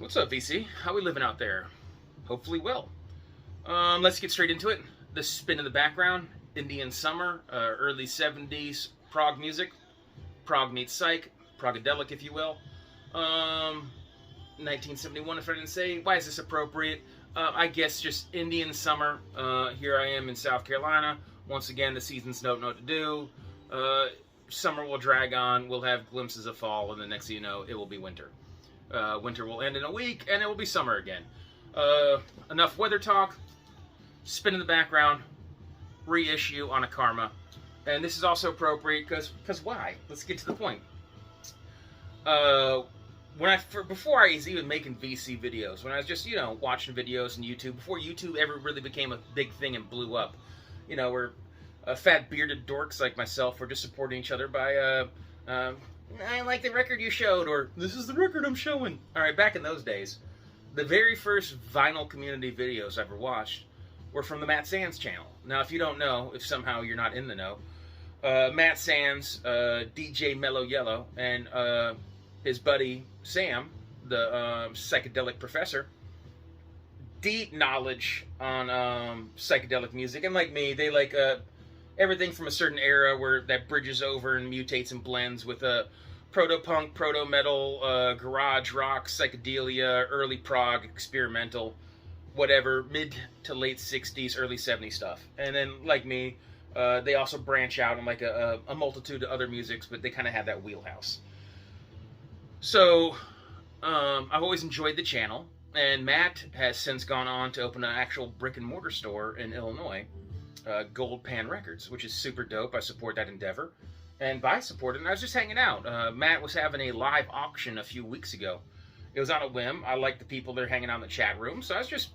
What's up, VC? How we living out there? Hopefully well. Let's get straight into it. The spin in the background, Indian summer, early 70s prog music. Prog meets psych, progadelic if you will. 1971 if I didn't say. Why is this appropriate? I guess just Indian summer. Here I am in South Carolina. Once again, the seasons don't know what to do. Summer will drag on. We'll have glimpses of fall, and the next thing you know, it will be winter. Winter will end in a week, and it will be summer again. Enough weather talk. Spin in the background. Reissue on a Karma. And this is also appropriate because why? Let's get to the point. Before I was even making VC videos, when I was just, watching videos on YouTube, before YouTube ever really became a big thing and blew up, we're fat bearded dorks like myself, we're just supporting each other by, I like the record you showed, or this is the record I'm showing. Alright, back in those days, the very first vinyl community videos I ever watched were from the Matt Sands channel. Now, if you don't know, if somehow you're not in the know, Matt Sands, DJ Mellow Yellow, and his buddy Sam, the Psychedelic Professor, deep knowledge on psychedelic music, and like me, they like everything from a certain era where that bridges over and mutates and blends with proto-punk, proto-metal, garage rock, psychedelia, early prog, experimental, whatever, mid to late 60s, early 70s stuff. And then, like me, they also branch out in like a multitude of other musics, but they kind of have that wheelhouse. So, I've always enjoyed the channel, and Matt has since gone on to open an actual brick-and-mortar store in Illinois, Gold Pan Records, which is super dope. I support that endeavor. And by supporting, I was just hanging out. Matt was having a live auction a few weeks ago. It was on a whim. I like the people that are hanging out in the chat room, so I was just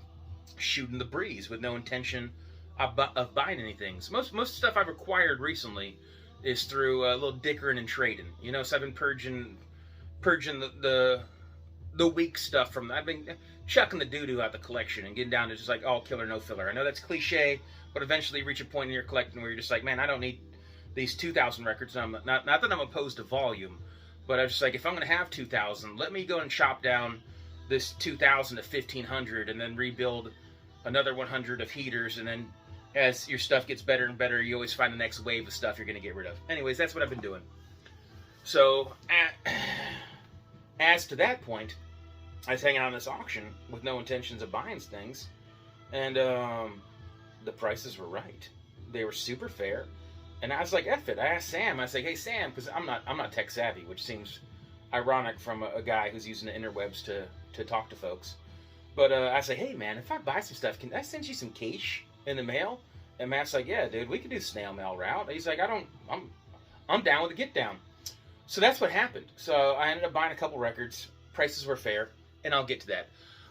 shooting the breeze with no intention of buying anything. So most stuff I've acquired recently is through a little dickering and trading. So I've been purging the weak stuff from. I've been chucking the doo-doo out the collection and getting down to just like all killer, no filler. I know that's cliche, but eventually you reach a point in your collecting where you're just like, man, I don't need these 2,000 records. Not that I'm opposed to volume, but I was just like, if I'm going to have 2,000, let me go and chop down this 2,000 to 1,500 and then rebuild another 100 of heaters, and then as your stuff gets better and better, you always find the next wave of stuff you're going to get rid of. Anyways, that's what I've been doing. So, as to that point, I was hanging out on this auction with no intentions of buying things, and the prices were right. They were super fair, and I was like, F it. I asked Sam, I was like, hey Sam, because I'm not tech savvy, which seems ironic from a guy who's using the interwebs to talk to folks. But I was like, hey man, if I buy some stuff, can I send you some cash in the mail? And Matt's like, yeah dude, we can do the snail mail route. He's like, I'm down with the get down. So that's what happened. So I ended up buying a couple records. Prices were fair, and I'll get to that.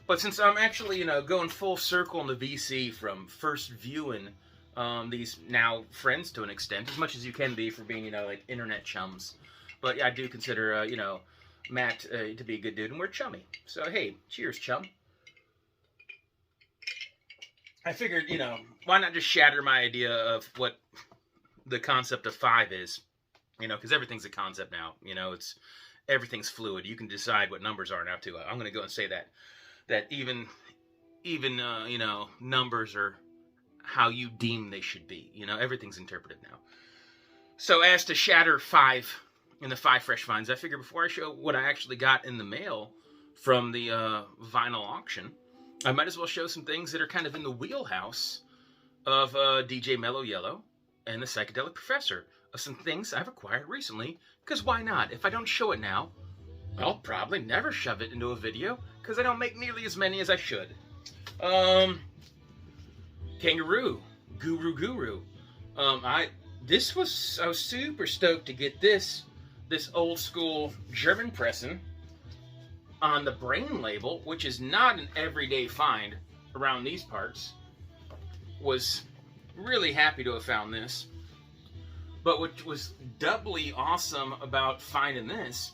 But since I'm actually, going full circle in the VC from first viewing these now friends to an extent, as much as you can be for being, like internet chums. But yeah, I do consider, Matt to be a good dude, and we're chummy. So hey, cheers, chum. I figured, why not just shatter my idea of what the concept of 5 is? Because everything's a concept now. Everything's fluid. You can decide what numbers are now too. I'm going to go and say that even numbers are how you deem they should be. Everything's interpreted now. So as to shatter 5 in the 5 fresh finds, I figured before I show what I actually got in the mail from the vinyl auction, I might as well show some things that are kind of in the wheelhouse of DJ Mellow Yellow and the Psychedelic Professor, of some things I've acquired recently, because why not? If I don't show it now, I'll probably never shove it into a video, because I don't make nearly as many as I should. Kangaroo, Guru. I was super stoked to get this old school German pressing on the Brain label, which is not an everyday find around these parts. Was really happy to have found this. But what was doubly awesome about finding this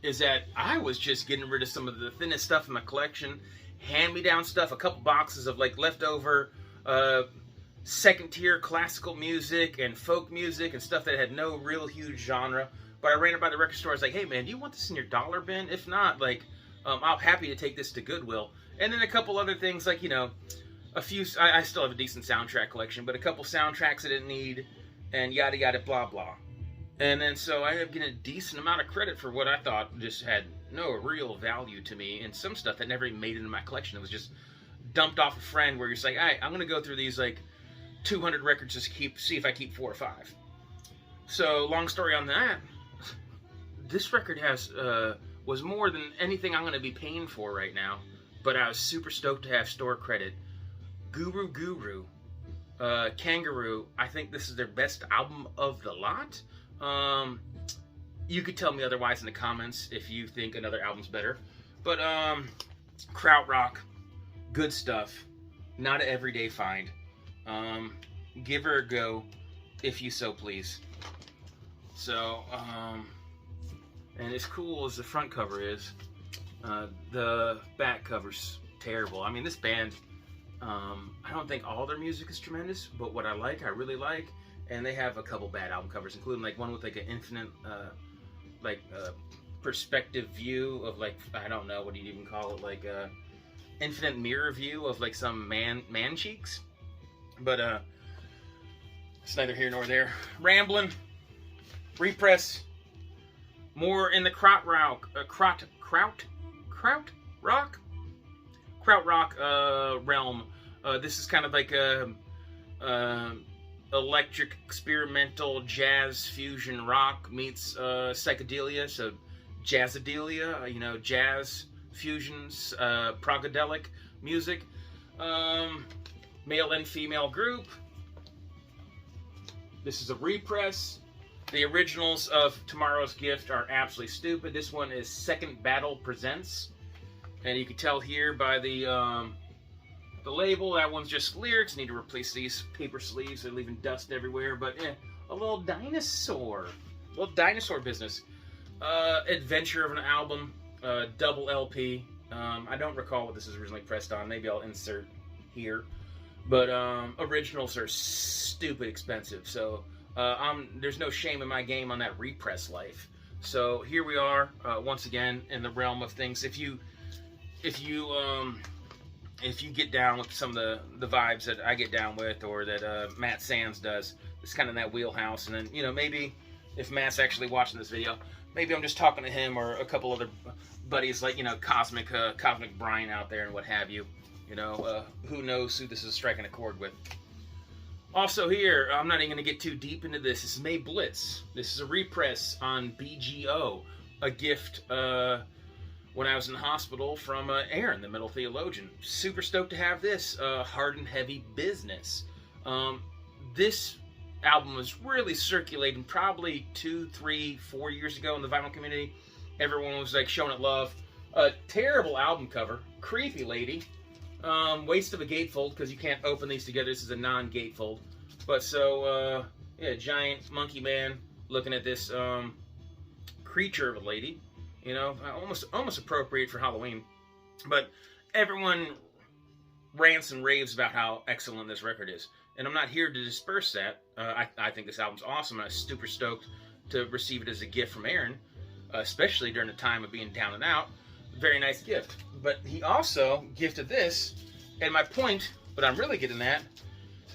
is that I was just getting rid of some of the thinnest stuff in my collection, hand-me-down stuff, a couple boxes of like leftover second-tier classical music and folk music and stuff that had no real huge genre. But I ran it by the record store. I was like, hey man, do you want this in your dollar bin? If not, like, I'm happy to take this to Goodwill. And then a couple other things like, you know, a few, I still have a decent soundtrack collection, but a couple soundtracks I didn't need, and yada yada blah blah. And then so I ended up getting a decent amount of credit for what I thought just had no real value to me, and some stuff that never even made it in my collection. It was just dumped off a friend where you're just like, all right, I'm going to go through these like 200 records just to see if I keep 4 or 5. So long story on that, this record was more than anything I'm going to be paying for right now, but I was super stoked to have store credit. Guru, Kangaroo, I think this is their best album of the lot. You could tell me otherwise in the comments if you think another album's better. But Krautrock, good stuff. Not an everyday find. Give her a go if you so please. So, and as cool as the front cover is, the back cover's terrible. I mean, this band, I don't think all their music is tremendous, but what I like, I really like. And they have a couple bad album covers, including like one with like an infinite, perspective view of like, I don't know, what do you even call it? Like infinite mirror view of like some man cheeks. But it's neither here nor there. Rambling, repress, more in the krautrock realm. This is kind of like a electric experimental jazz fusion rock meets psychedelia, so jazzadelia, you know, jazz fusions, progadelic music, male and female group. This is a repress. The originals of Tomorrow's Gift are absolutely stupid. This one is Second Battle Presents, and you can tell here by the label, that one's just lyrics. Need to replace these paper sleeves. They're leaving dust everywhere. But a little dinosaur business. Adventure of an album, double LP. I don't recall what this is originally pressed on. Maybe I'll insert here. But originals are stupid expensive. So there's no shame in my game on that repress life. So here we are once again in the realm of things. If you get down with some of the vibes that I get down with, or that Matt Sands does, it's kind of that wheelhouse. And then, you know, maybe if Matt's actually watching this video, maybe I'm just talking to him or a couple other buddies like, you know, Cosmic Brian out there and what have you. You know, who knows who this is striking a chord with. Also here, I'm not even going to get too deep into this. This is May Blitz. This is a repress on BGO, a gift when I was in the hospital from Aaron, the metal theologian. Super stoked to have this. Hard and Heavy Business. This album was really circulating probably 2, 3, 4 years ago in the vinyl community. Everyone was like showing it love. Terrible album cover. Creepy lady. Waste of a gatefold because you can't open these together. This is a non-gatefold. But so, yeah, giant monkey man looking at this creature of a lady. You know, almost appropriate for Halloween. But everyone rants and raves about how excellent this record is. And I'm not here to disperse that. I think this album's awesome, and I'm super stoked to receive it as a gift from Aaron, especially during the time of being down and out. Very nice gift. But he also gifted this, and my point, what I'm really getting at,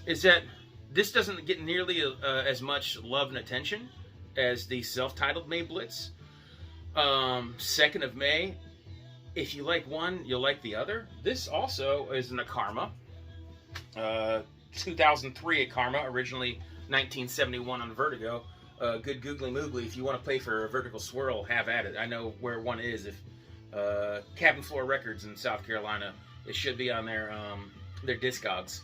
is that this doesn't get nearly as much love and attention as the self-titled May Blitz. 2nd of May, if you like one, you'll like the other. This also is an Akarma. 2003 Akarma, originally 1971 on Vertigo. Good googly moogly. If you want to play for Vertigo Swirl, have at it. I know where one is. If Cabin Floor Records in South Carolina, it should be on their Discogs.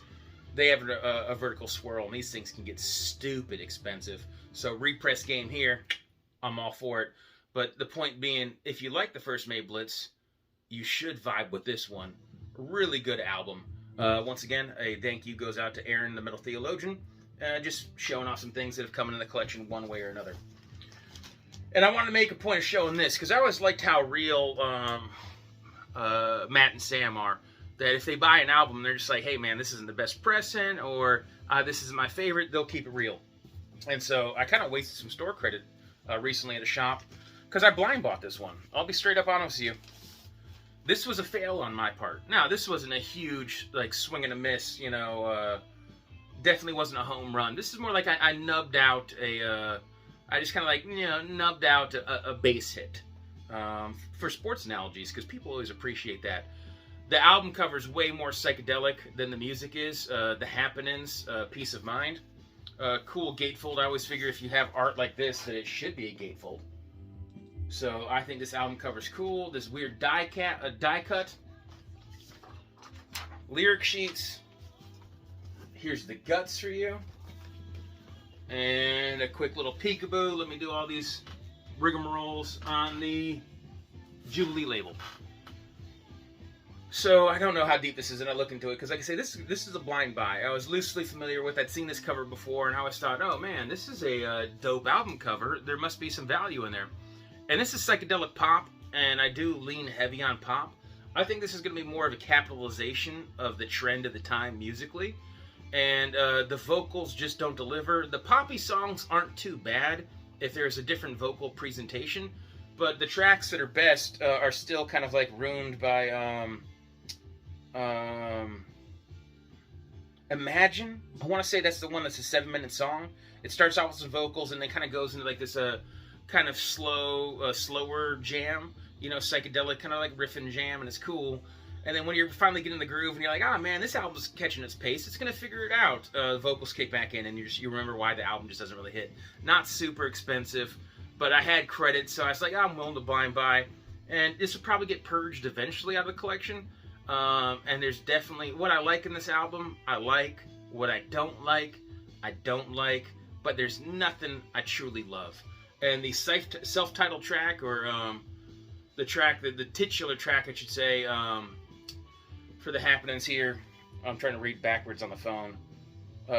They have a Vertical Swirl, and these things can get stupid expensive. So repress game here, I'm all for it. But the point being, if you like the first May Blitz, you should vibe with this one. Really good album. Once again, a thank you goes out to Aaron, the metal theologian, just showing off some things that have come in the collection one way or another. And I want to make a point of showing this, because I always liked how real Matt and Sam are. That if they buy an album, they're just like, hey man, this isn't the best pressing, or this isn't my favorite, they'll keep it real. And so I kind of wasted some store credit recently at a shop, because I blind bought this one. I'll be straight up honest with you. This was a fail on my part. Now, this wasn't a huge, like, swing and a miss, you know, definitely wasn't a home run. This is more like I nubbed out I just kind of like, you know, nubbed out a base hit. For sports analogies, because people always appreciate that. The album cover's way more psychedelic than the music is. The happenings, Peace of Mind. Cool gatefold. I always figure if you have art like this, that it should be a gatefold. So I think this album cover's cool. This weird die cut. Lyric sheets. Here's the guts for you. And a quick little peekaboo. Let me do all these rigmaroles on the Jubilee label. So I don't know how deep this is, and I look into it because, like I say, this is a blind buy. I was loosely familiar with. I'd seen this cover before, and I always thought, oh man, this is a dope album cover. There must be some value in there. And this is psychedelic pop, and I do lean heavy on pop. I think this is going to be more of a capitalization of the trend of the time musically, and the vocals just don't deliver. The poppy songs aren't too bad if there's a different vocal presentation, but the tracks that are best are still kind of like ruined by Imagine. I want to say that's the one that's a 7-minute song. It starts off with some vocals and then kind of goes into like this kind of slower jam, you know, psychedelic kind of like riffing jam, and it's cool. And then when you're finally getting the groove and you're like, oh man, this album's catching its pace, it's gonna figure it out. Vocals kick back in and you remember why the album just doesn't really hit. Not super expensive, but I had credit, so I was like, oh, I'm willing to blind buy. And this will probably get purged eventually out of the collection. And there's definitely what I like in this album, I like. What I don't like, I don't like. But there's nothing I truly love. And the self-titled track, or the titular track, I should say, for the happenings here, I'm trying to read backwards on the phone.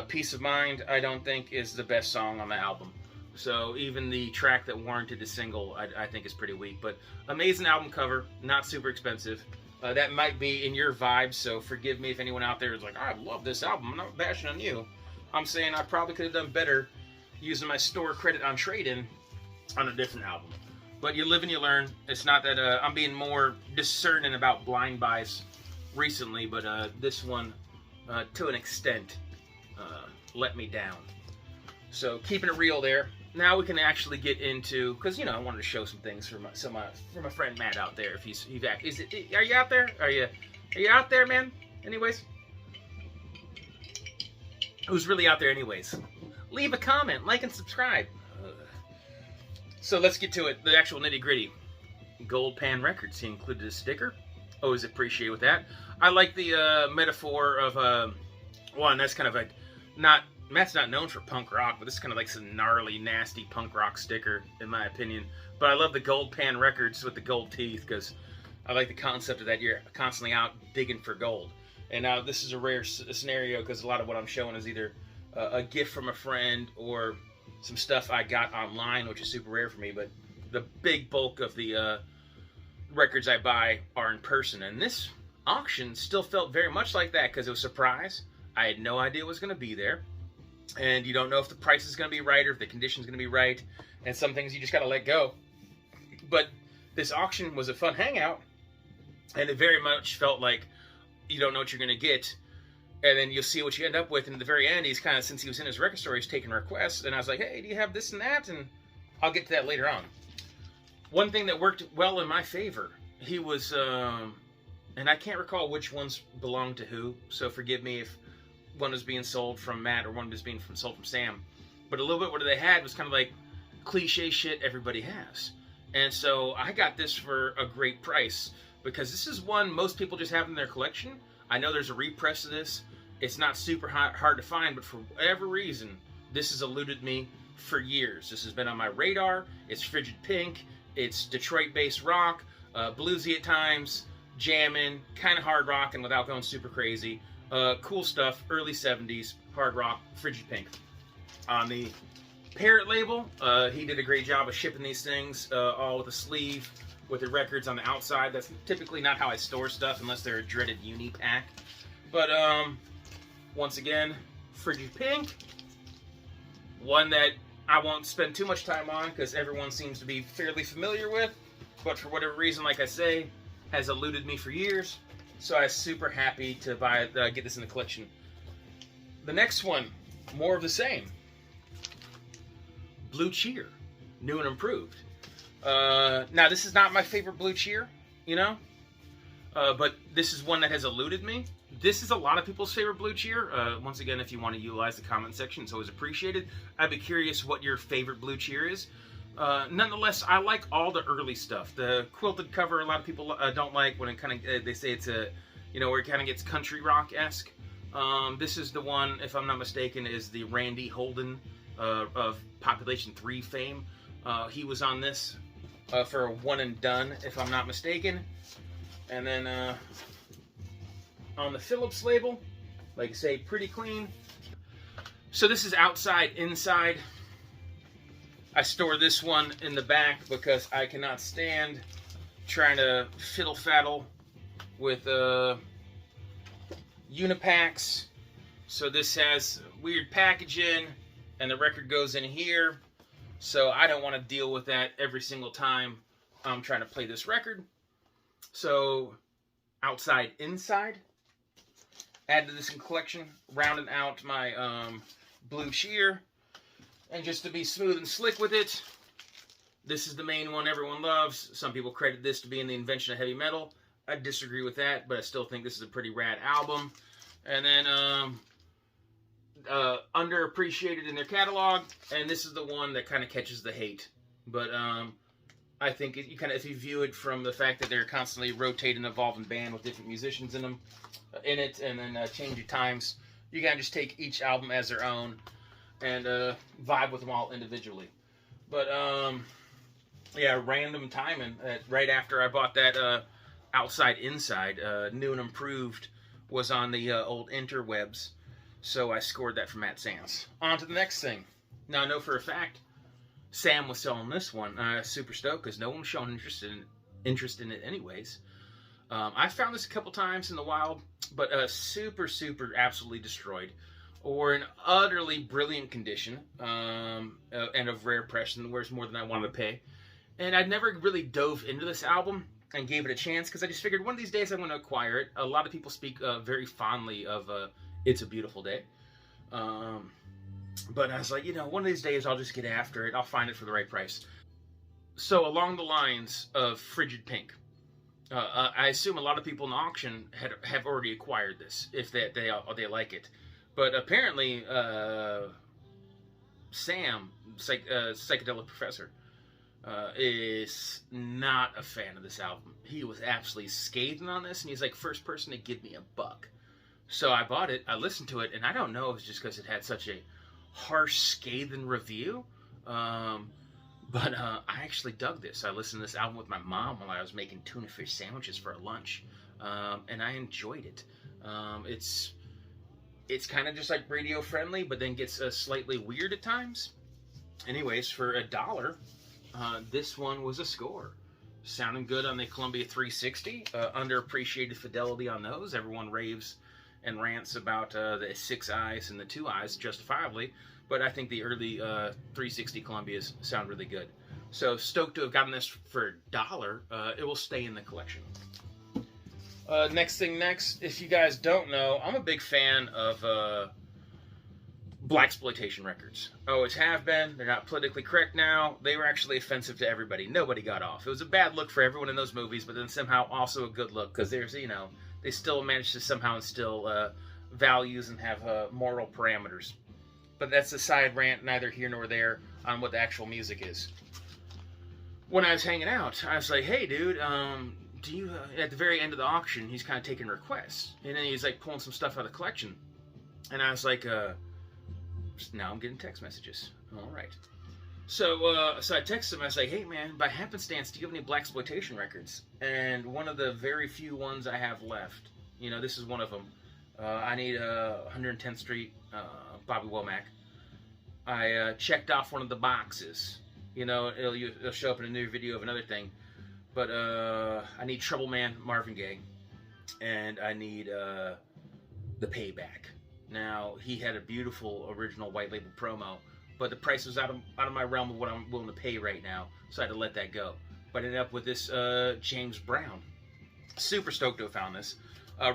Peace of Mind, I don't think is the best song on the album. So even the track that warranted the single, I think is pretty weak. But amazing album cover, not super expensive. That might be in your vibe, so forgive me if anyone out there is like, I love this album, I'm not bashing on you. I'm saying I probably could have done better using my store credit on trade-in on a different album. But you live and you learn. It's not that I'm being more discerning about blind buys recently, but this one, to an extent, let me down. So keeping it real there. Now we can actually get into, because you know I wanted to show some things for my friend Matt out there. If he's back, are you out there? Are you out there, man? Anyways, who's really out there, anyways? Leave a comment, like and subscribe. So let's get to it. The actual nitty gritty. Gold Pan Records. He included a sticker. Always appreciate with that. I like the metaphor of one that's kind of like Matt's not known for punk rock, but this is kind of like some gnarly, nasty punk rock sticker, in my opinion. But I love the Gold Pan Records with the gold teeth, because I like the concept of that you're constantly out digging for gold. And now this is a rare scenario, because a lot of what I'm showing is either a gift from a friend or some stuff I got online, which is super rare for me. But the big bulk of the records I buy are in person. And this auction still felt very much like that, because it was a surprise. I had no idea it was going to be there. And you don't know if the price is going to be right or if the condition is going to be right. And some things you just got to let go. But this auction was a fun hangout. And it very much felt like you don't know what you're going to get. And then you'll see what you end up with. And at the very end, he's kind of, since he was in his record store, he's taking requests. And I was like, hey, do you have this and that? And I'll get to that later on. One thing that worked well in my favor, he was, and I can't recall which ones belonged to who. So forgive me if one was being sold from Matt or one was being sold from Sam. But a little bit what they had was kind of like cliche shit everybody has. And so I got this for a great price, because this is one most people just have in their collection. I know there's a repress of this. It's not super hard to find, but for whatever reason, this has eluded me for years. This has been on my radar. It's Frigid Pink. It's Detroit-based rock, bluesy at times, jamming, kind of hard rocking without going super crazy. Cool stuff, early 70s, hard rock, Frigid Pink. On the Parrot label, he did a great job of shipping these things, all with a sleeve, with the records on the outside. That's typically not how I store stuff, unless they're a dreaded uni pack. But, once again, Frigid Pink. One that I won't spend too much time on, because everyone seems to be fairly familiar with. But for whatever reason, like I say, has eluded me for years, so I was super happy to get this in the collection. The next one, more of the same. Blue Cheer, new and improved. Now, this is not my favorite Blue Cheer, you know, but this is one that has eluded me. This is a lot of people's favorite Blue Cheer. Once again, if you want to utilize the comment section, it's always appreciated. I'd be curious what your favorite Blue Cheer is. Nonetheless, I like all the early stuff. The quilted cover, a lot of people don't like when it kind of, they say it's a, you know, where it kind of gets country rock-esque. This is the one, if I'm not mistaken, is the Randy Holden of Population 3 fame. He was on this for a one and done, if I'm not mistaken. And then on the Phillips label, like I say, pretty clean. So this is outside, inside. I store this one in the back because I cannot stand trying to fiddle-faddle with Unipacks. So this has weird packaging, and the record goes in here. So I don't want to deal with that every single time I'm trying to play this record. So outside, inside. Add to this collection, rounding out my Blue Cheer. And just to be smooth and slick with it, this is the main one everyone loves. Some people credit this to being the invention of heavy metal. I disagree with that, but I still think this is a pretty rad album. And then underappreciated in their catalog, and this is the one that kind of catches the hate. But I think you kind of, if you view it from the fact that they're constantly rotating, evolving band with different musicians in them, in it, and then changing times, you can just take each album as their own and vibe with them all individually. But yeah, random timing. Right after I bought that Outside Inside, new and improved, was on the old interwebs, so I scored that from Matt Sands. On to the next thing. Now I know for a fact Sam was selling this one. Super stoked because no one was showing interest in it anyways. I found this a couple times in the wild, but super absolutely destroyed, or in utterly brilliant condition, and of rare press, and worth more than I wanted to pay. And I'd never really dove into this album and gave it a chance because I just figured one of these days I'm going to acquire it. A lot of people speak very fondly of It's a Beautiful Day. But I was like, you know, one of these days I'll just get after it. I'll find it for the right price. So along the lines of Frigid Pink, I assume a lot of people in the auction have already acquired this, if they like it. But apparently, Sam, Psychedelic Professor, is not a fan of this album. He was absolutely scathing on this, and he's like, first person to give me $1. So I bought it, I listened to it, and I don't know if it's just because it had such a harsh, scathing review, but I actually dug this. I listened to this album with my mom while I was making tuna fish sandwiches for lunch, and I enjoyed it. It's kind of just like radio friendly, but then gets slightly weird at times. Anyways, for $1, this one was a score. Sounding good on the Columbia 360. Underappreciated fidelity on those. Everyone raves and rants about the 6 eyes and the 2 eyes, justifiably. But I think the early 360 Columbias sound really good. So stoked to have gotten this for $1. It will stay in the collection. Next, if you guys don't know, I'm a big fan of Blaxploitation records. Always have been. They're not politically correct now. They were actually offensive to everybody. Nobody got off. It was a bad look for everyone in those movies, but then somehow also a good look, because there's, you know, they still managed to somehow instill values and have moral parameters. But that's a side rant, neither here nor there, on what the actual music is. When I was hanging out, I was like, hey, dude, do you, at the very end of the auction, he's kind of taking requests. And then he's like pulling some stuff out of the collection. And I was like, now I'm getting text messages. All right. So I texted him. I was like, hey, man, by happenstance, do you have any Blaxploitation records? And one of the very few ones I have left, you know, this is one of them. I need 110th Street, Bobby Womack. I checked off one of the boxes. You know, it'll show up in a new video of another thing. But I need Trouble Man, Marvin Gaye. And I need The Payback. Now, he had a beautiful original white label promo, but the price was out of my realm of what I'm willing to pay right now, so I had to let that go. But I ended up with this James Brown. Super stoked to have found this.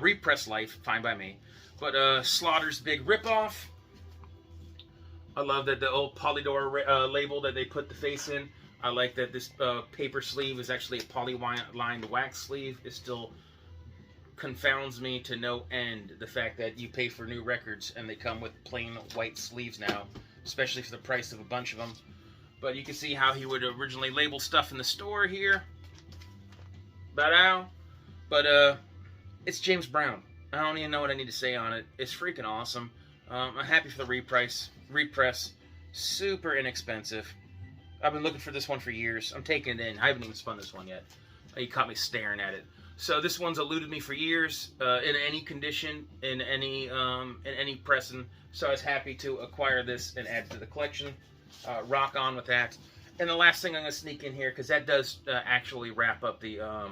Repress Life, fine by me. But Slaughter's big ripoff. I love that the old Polydor label that they put the face in. I like that this paper sleeve is actually a poly-lined wax sleeve. It still confounds me to no end, the fact that you pay for new records and they come with plain white sleeves now, especially for the price of a bunch of them. But you can see how he would originally label stuff in the store here. But it's James Brown. I don't even know what I need to say on it. It's freaking awesome. I'm happy for the repress. Super inexpensive. I've been looking for this one for years. I'm taking it in. I haven't even spun this one yet. You caught me staring at it. So this one's eluded me for years, in any condition, in any pressing. So I was happy to acquire this and add it to the collection. Rock on with that. And the last thing I'm going to sneak in here, because that does actually wrap up the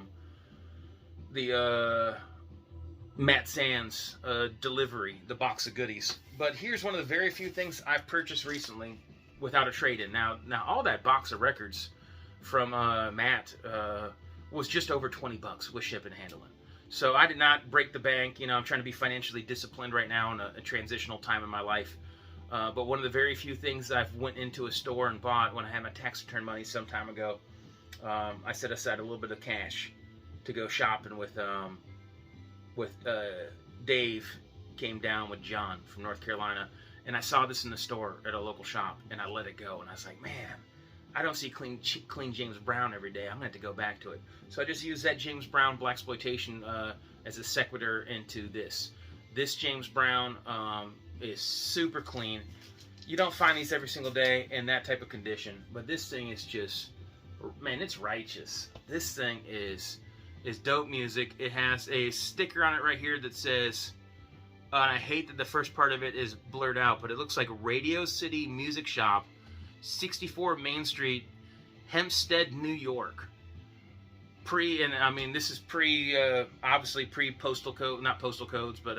Matt Sands delivery, the box of goodies. But here's one of the very few things I've purchased recently without a trade-in. Now all that box of records from Matt was just over 20 bucks with shipping and handling. So I did not break the bank. You know, I'm trying to be financially disciplined right now in a transitional time in my life. But one of the very few things I've went into a store and bought when I had my tax return money some time ago, I set aside a little bit of cash to go shopping with Dave. Came down with John from North Carolina, and I saw this in the store at a local shop, and I let it go, and I was like, man, I don't see clean James Brown every day. I'm going to have to go back to it. So I just used that James Brown Blaxploitation as a sequitur into this. This James Brown is super clean. You don't find these every single day in that type of condition, but this thing is just, man, it's righteous. This thing is dope music. It has a sticker on it right here that says, and I hate that the first part of it is blurred out, but it looks like Radio City Music Shop, 64 Main Street, Hempstead, New York. This is obviously pre-postal code, not postal codes, but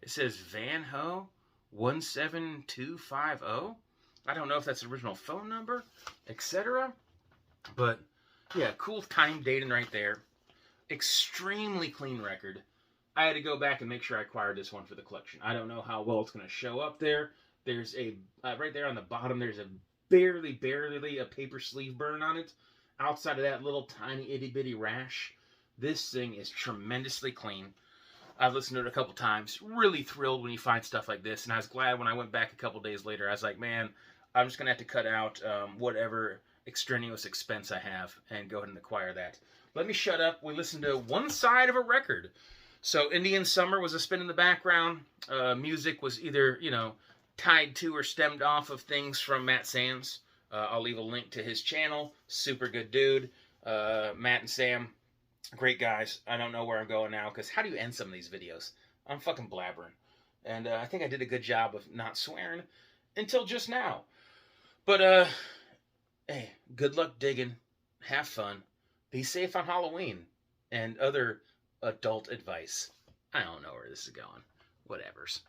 it says Van Ho 17250. I don't know if that's the original phone number, etc. But yeah, cool time dating right there. Extremely clean record. I had to go back and make sure I acquired this one for the collection. I don't know how well it's going to show up there. There's a, right there on the bottom, there's a barely a paper sleeve burn on it. Outside of that little tiny itty bitty rash, this thing is tremendously clean. I've listened to it a couple times. Really thrilled when you find stuff like this. And I was glad when I went back a couple days later. I was like, man, I'm just going to have to cut out whatever extraneous expense I have and go ahead and acquire that. Let me shut up. We listened to one side of a record. So Indian Summer was a spin in the background. Music was either, tied to or stemmed off of things from Matt Sands. I'll leave a link to his channel. Super good dude. Matt and Sam, great guys. I don't know where I'm going now, because how do you end some of these videos? I'm fucking blabbering. And I think I did a good job of not swearing until just now. But, hey, good luck digging. Have fun. Be safe on Halloween. And other adult advice. I don't know where this is going. Whatevers.